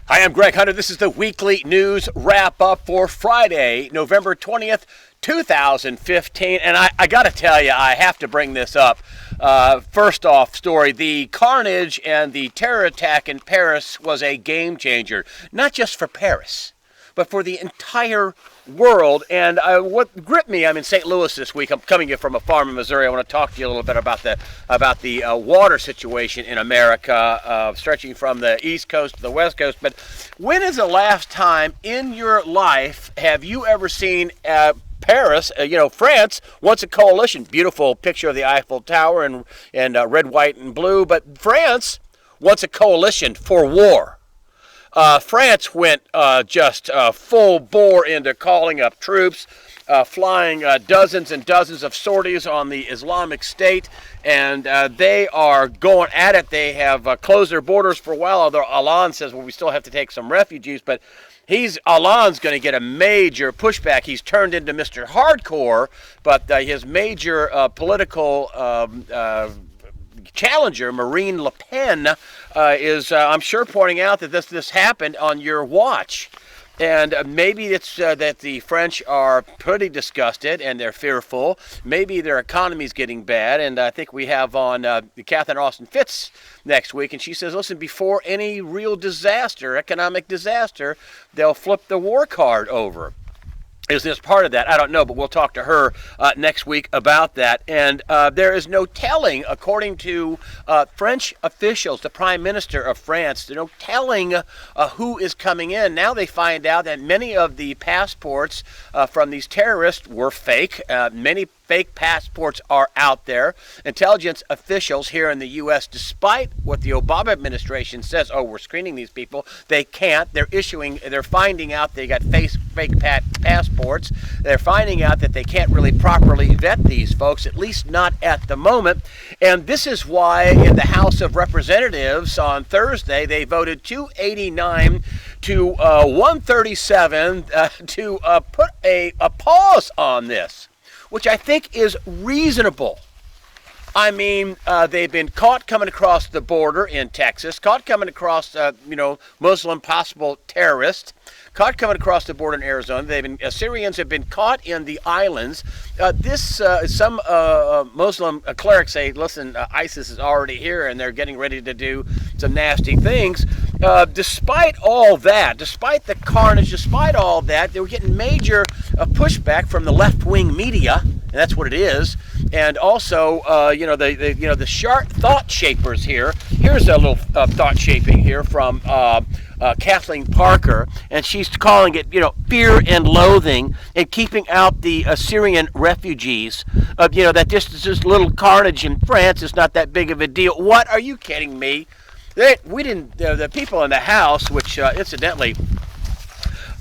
Hi, I'm Greg Hunter. This is the weekly news wrap-up for Friday, November 20th, 2015. And I got to tell you, I have to bring this up. First off story, the carnage and the terror attack in Paris was a game changer, not just for Paris, but for the entire world. And what gripped me, I'm in St. Louis this week. I'm coming in from a farm in Missouri. I want to talk to you a little bit about the water situation in America, stretching from the East Coast to the West Coast. But when is the last time in your life have you ever seen Paris, France, once a coalition? Beautiful picture of the Eiffel Tower and red, white, and blue. But France, once a coalition for war. France went just full bore into calling up troops, flying dozens and dozens of sorties on the Islamic State, and they are going at it. They have closed their borders for a while, although Hollande says, well, we still have to take some refugees, but Hollande's going to get a major pushback. He's turned into Mr. Hardcore, but his major political challenger, Marine Le Pen, is, I'm sure, pointing out that this happened on your watch. And maybe it's that the French are pretty disgusted and they're fearful. Maybe their economy's getting bad. And I think we have on Catherine Austin Fitz next week. And she says, listen, before any real disaster, economic disaster, they'll flip the war card over. Is this part of that? I don't know, but we'll talk to her next week about that. And there is no telling, according to French officials, the Prime Minister of France, there's no telling who is coming in. Now they find out that many of the passports from these terrorists were fake. Many fake passports are out there. Intelligence officials here in the U.S., despite what the Obama administration says, oh, we're screening these people, they can't. They're finding out they got fake passports. They're finding out that they can't really properly vet these folks, at least not at the moment. And this is why in the House of Representatives on Thursday, they voted 289 to 137 to put a pause on this, which I think is reasonable. I mean, they've been caught coming across the border in Texas, caught coming across, Muslim possible terrorists, caught coming across the border in Arizona. Syrians have been caught in the islands. Some Muslim clerics say, listen, ISIS is already here and they're getting ready to do some nasty things. Despite all that, despite the carnage, despite all that, they were getting major pushback from the left-wing media, and that's what it is. And also, the sharp thought shapers here. Here's a little thought shaping here from Kathleen Parker, and she's calling it, fear and loathing, and keeping out the Syrian refugees. That this little carnage in France is not that big of a deal. What? Are you kidding me? The people in the House, which incidentally,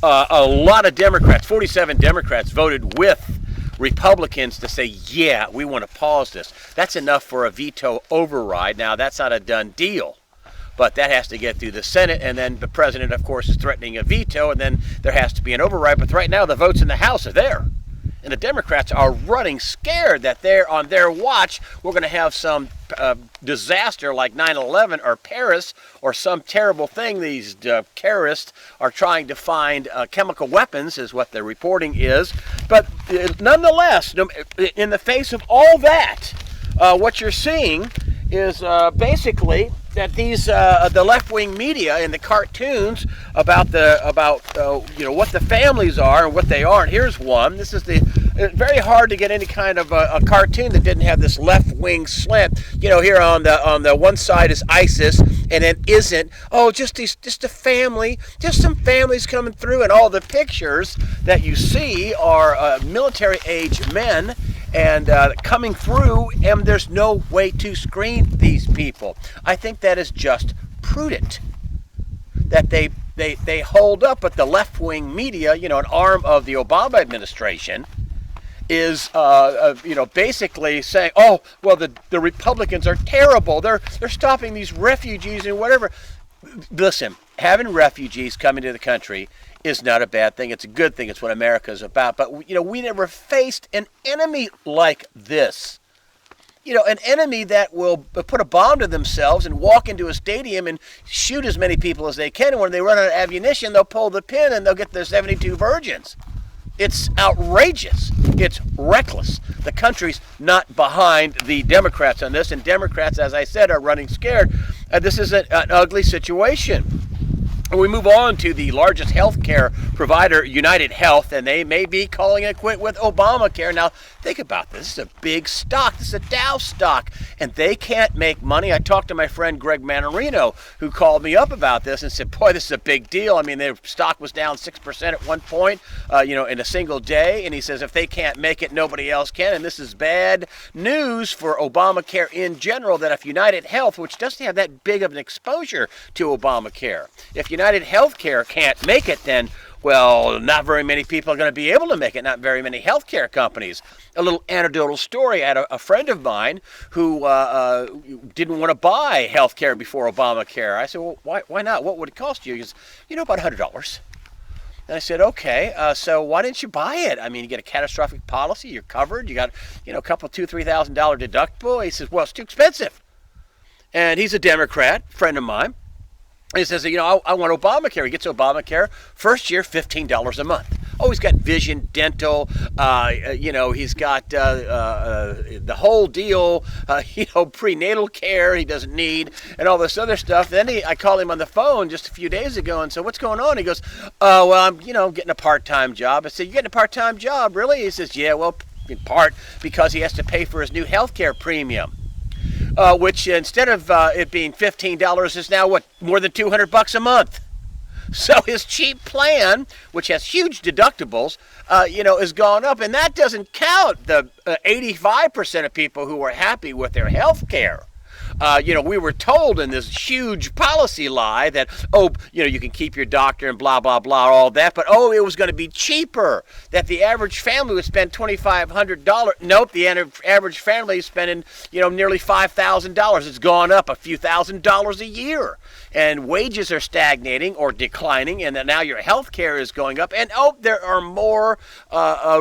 a lot of Democrats, 47 Democrats, voted with Republicans to say, yeah, we want to pause this. That's enough for a veto override. Now, that's not a done deal, but that has to get through the Senate, and then the president, of course, is threatening a veto, and then there has to be an override. But right now, the votes in the House are there, and the Democrats are running scared that they're on their watch. We're going to have some disaster like 9/11 or Paris or some terrible thing. These terrorists are trying to find chemical weapons, is what the reporting is. But nonetheless, in the face of all that, what you're seeing is basically that the left-wing media and the cartoons about what the families are and what they aren't. Here's one. This is it's very hard to get any kind of a cartoon that didn't have this left-wing slant. Here on the one side is ISIS, and it isn't. Oh, just a family, just some families coming through, and all the pictures that you see are military-age men and coming through, and there's no way to screen these people. I think that is just prudent that they hold up, but the left-wing media, an arm of the Obama administration, is basically saying, oh, well, the Republicans are terrible. They're stopping these refugees and whatever. Listen, having refugees come into the country is not a bad thing. It's a good thing. It's what America is about. But we never faced an enemy like this. an enemy that will put a bomb to themselves and walk into a stadium and shoot as many people as they can. And when they run out of ammunition, they'll pull the pin and they'll get their 72 virgins. It's outrageous. It's reckless. The country's not behind the Democrats on this, and Democrats, as I said, are running scared. This is an ugly situation. We move on to the largest health care provider, United Health, and they may be calling it quit with Obamacare. Now, think about this. This is a big stock. This is a Dow stock, and they can't make money. I talked to my friend Greg Manarino, who called me up about this and said, boy, this is a big deal. I mean, their stock was down 6% at one point, in a single day, and he says if they can't make it, nobody else can, and this is bad news for Obamacare in general, that if United Health, which doesn't have that big of an exposure to Obamacare, if United Healthcare can't make it, then, well, not very many people are going to be able to make it, not very many healthcare companies. A little anecdotal story. I had a friend of mine who didn't want to buy healthcare before Obamacare. I said, well, why not? What would it cost you? He goes, about $100. And I said, okay, so why didn't you buy it? I mean, you get a catastrophic policy, you're covered, you got, a couple $2,000, $3,000 deductible. He says, well, it's too expensive. And he's a Democrat, friend of mine. He says, I want Obamacare. He gets Obamacare. First year, $15 a month. Oh, he's got vision, dental. He's got the whole deal. Prenatal care he doesn't need, and all this other stuff. Then I called him on the phone just a few days ago and said, "What's going on?" He goes, "Well, I'm getting a part-time job." I said, "You getting a part-time job, really?" He says, "Yeah, well, in part because he has to pay for his new health care premium." Which instead of it being $15 is now more than $200 a month. So his cheap plan, which has huge deductibles, has gone up, and that doesn't count the 85% of people who are happy with their health care. We were told in this huge policy lie that, you can keep your doctor and blah, blah, blah, all that, but, it was going to be cheaper, that the average family would spend $2,500. Nope, the average family is spending, nearly $5,000. It's gone up a few $1,000s a year. And wages are stagnating or declining, and now your health care is going up. And, there are more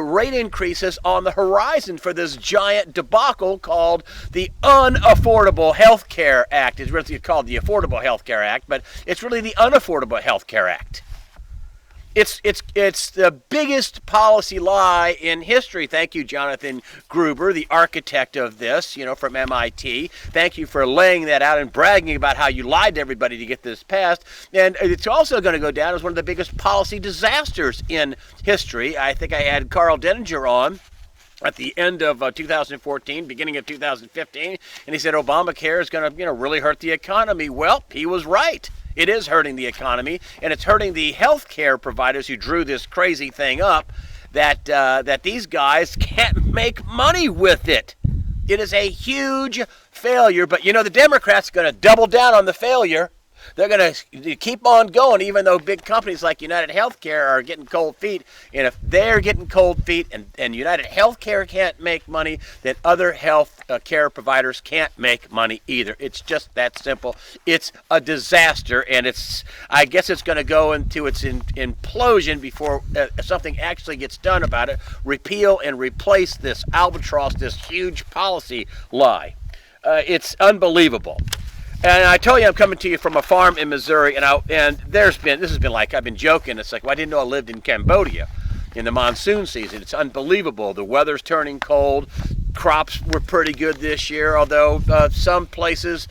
rate increases on the horizon for this giant debacle called the Unaffordable Care Act. It's really called the Affordable Care Act, but it's really the Unaffordable Care Act. It's the biggest policy lie in history. Thank you, Jonathan Gruber, the architect of this, from MIT. Thank you for laying that out and bragging about how you lied to everybody to get this passed. And it's also going to go down as one of the biggest policy disasters in history. I think I had Carl Denninger on at the end of 2014, beginning of 2015, and he said Obamacare is going to, really hurt the economy. Well, he was right. It is hurting the economy, and it's hurting the health care providers who drew this crazy thing up, that these guys can't make money with it. It is a huge failure, but the Democrats are going to double down on the failure. They're going to keep on going, even though big companies like United Healthcare are getting cold feet. And if they're getting cold feet and United Healthcare can't make money, then other health care providers can't make money either. It's just that simple. It's a disaster, and I guess it's going to go into its implosion before something actually gets done about it. Repeal and replace this albatross, this huge policy lie. It's unbelievable. And I told you I'm coming to you from a farm in Missouri, and this has been like, I've been joking. It's like, well, I didn't know I lived in Cambodia in the monsoon season. It's unbelievable. The weather's turning cold. Crops were pretty good this year, although some places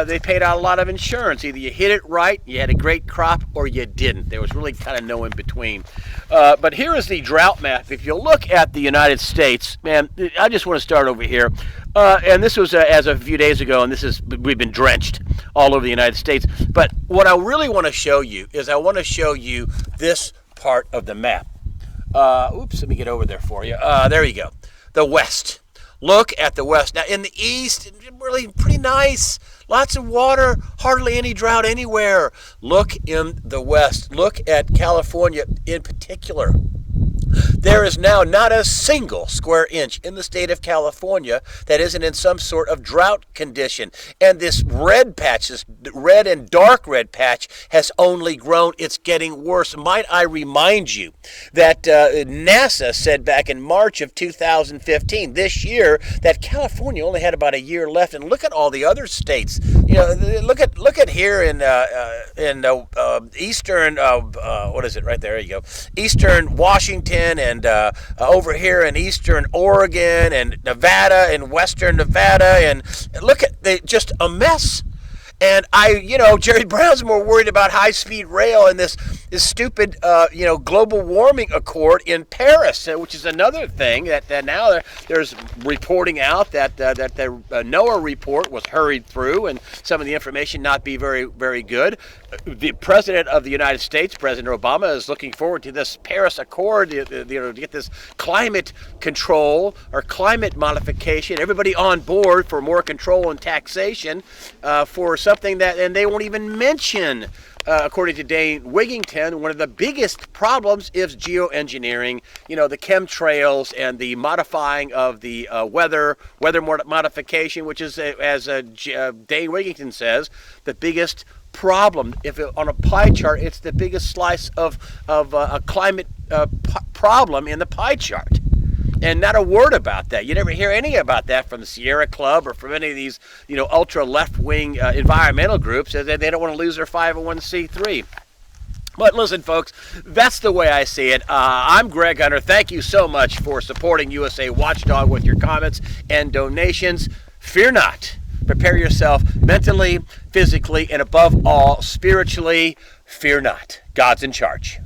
they paid out a lot of insurance. Either you hit it right, you had a great crop, or you didn't. There was really kind of no in between. But here is the drought map. If you look at the United States, man, I just want to start over here. And this was as of a few days ago, and we've been drenched all over the United States. But what I really want to show you is this part of the map. Let me get over there for you. There you go. The West. Look at the West. Now, in the East, really pretty nice. Lots of water, hardly any drought anywhere. Look in the West. Look at California in particular. There is now not a single square inch in the state of California that isn't in some sort of drought condition. And this red patch, this red and dark red patch, has only grown. It's getting worse. Might I remind you that NASA said back in March of 2015, this year, that California only had about a year left. And look at all the other states. You know, look at here in eastern, what is it right there? There you go. Eastern Washington and over here in eastern Oregon and Nevada and western Nevada, and look at just a mess. And Jerry Brown's more worried about high-speed rail and this stupid, global warming accord in Paris, which is another thing that now there's reporting out that the NOAA report was hurried through and some of the information not be very, very good. The President of the United States, President Obama, is looking forward to this Paris Accord, to get this climate control or climate modification, everybody on board for more control and taxation for something that, and they won't even mention, according to Dane Wigington, one of the biggest problems is geoengineering, the chemtrails and the modifying of the weather modification, which is, as Dane Wigington says, the biggest problem. On a pie chart, it's the biggest slice of a climate problem in the pie chart. And not a word about that. You never hear any about that from the Sierra Club or from any of these, ultra left-wing environmental groups. They don't want to lose their 501c3. But listen, folks, that's the way I see it. I'm Greg Hunter. Thank you so much for supporting USA Watchdog with your comments and donations. Fear not. Prepare yourself mentally, physically, and above all, spiritually. Fear not. God's in charge.